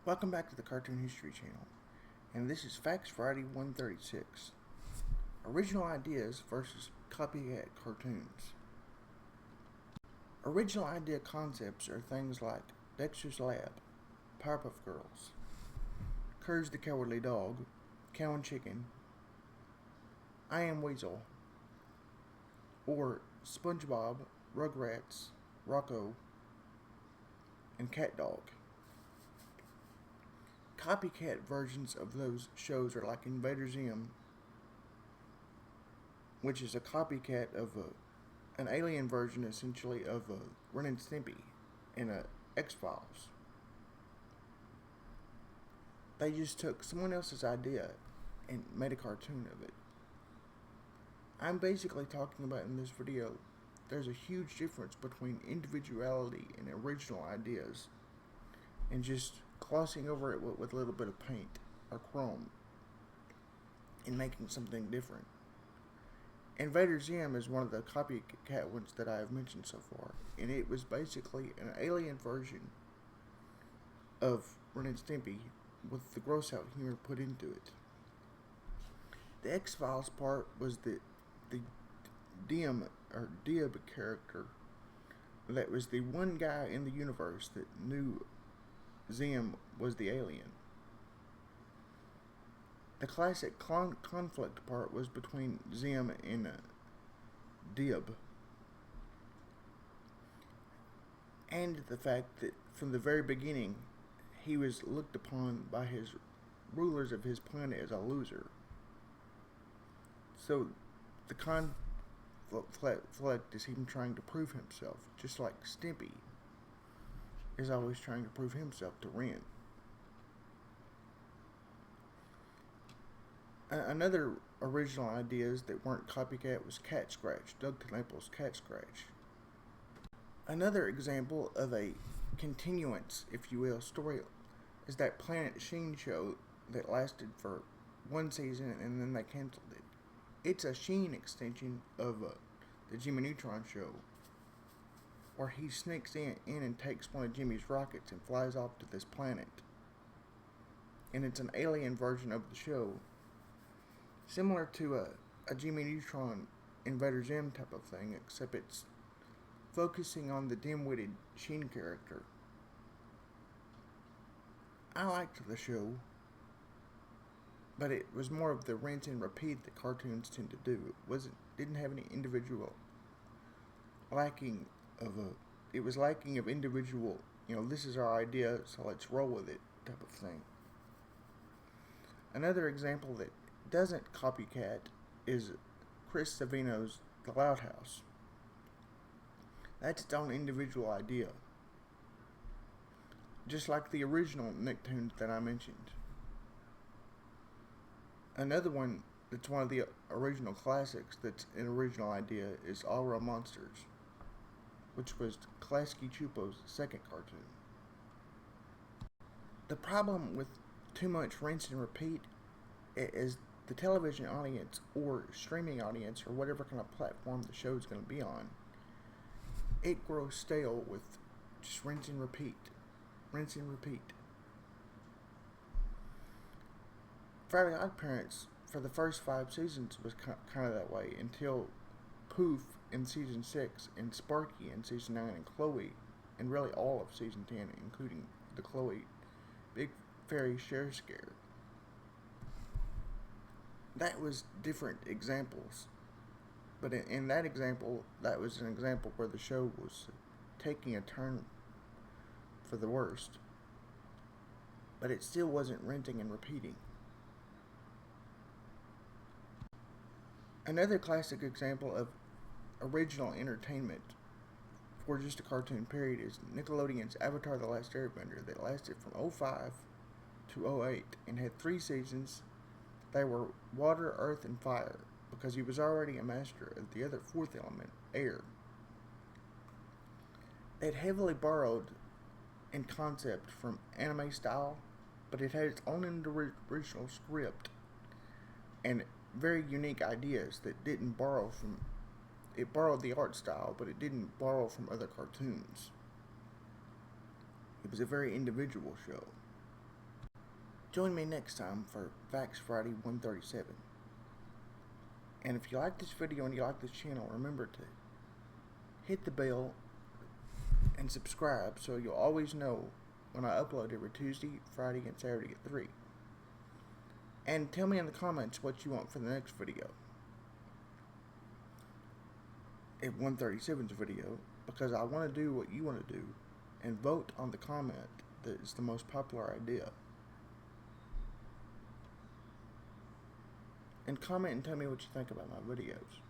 Welcome back to the Cartoon History Channel, and this is Facts Friday 136. Original ideas versus copycat cartoons. Original idea concepts are things like Dexter's Lab, Powerpuff Girls, Courage the Cowardly Dog, Cow and Chicken, I Am Weasel, or SpongeBob, Rugrats, Rocco, and Cat Dog. Copycat versions of those shows are like Invader Zim, which is a copycat of an alien version, essentially, of Ren and Stimpy and X-Files. They just took someone else's idea and made a cartoon of it. I'm basically talking about in this video, there's a huge difference between individuality and original ideas and just glossing over it with a little bit of paint or chrome and making something different. Invader Zim is one of the copycat ones that I have mentioned so far, and it was basically an alien version of Ren and Stimpy with the gross out humor put into it. The X-Files part was the Diem or Dib character that was the one guy in the universe that knew Zim was the alien. The classic conflict part was between Zim and Dib, and the fact that from the very beginning he was looked upon by his rulers of his planet as a loser. So the conflict is him trying to prove himself, just like Stimpy is always trying to prove himself to Ren. Another original ideas that weren't copycat was Cat Scratch, Doug TenNapel's Cat Scratch. Another example of a continuance, if you will, story is that Planet Sheen show that lasted for one season and then they canceled it. It's a Sheen extension of the Jimmy Neutron show, where he sneaks in and takes one of Jimmy's rockets and flies off to this planet. And it's an alien version of the show, similar to a Jimmy Neutron Invader Zim type of thing, except it's focusing on the dim-witted Sheen character. I liked the show, but it was more of the rinse and repeat that cartoons tend to do. Didn't have any individual lacking of it was lacking of individual, this is our idea, so let's roll with it type of thing. Another example that doesn't copycat is Chris Savino's The Loud House. That's its own individual idea, just like the original Nicktoons that I mentioned. Another one that's one of the original classics that's an original idea is All Real Monsters, which was Klasky Csupo's second cartoon. The problem with too much rinse and repeat is the television audience or streaming audience or whatever kind of platform the show is going to be on, it grows stale with just rinse and repeat. Rinse and repeat. Fairly Odd Parents for the first 5 seasons was kind of that way until Poof in season 6 and Sparky in season 9 and Chloe and really all of season 10, including the Chloe Big Fairy Share Scare. That was different examples, but in that example, that was an example where the show was taking a turn for the worst, but it still wasn't rinsing and repeating. Another classic example of original entertainment for just a cartoon period is Nickelodeon's Avatar: The Last Airbender that lasted from 2005 to 2008 and had 3 seasons. They were water, earth, and fire because he was already a master of the other 4th element, air. It heavily borrowed in concept from anime style, but it had its own original script and very unique ideas that didn't borrow from. It borrowed the art style, but it didn't borrow from other cartoons. It was a very individual show. Join me next time for Facts Friday 137. And if you like this video and you like this channel, remember to hit the bell and subscribe so you'll always know when I upload every Tuesday, Friday, and Saturday at 3. And tell me in the comments what you want for the next video. At 137's video, because I want to do what you want to do and vote on the comment that is the most popular idea. And comment and tell me what you think about my videos.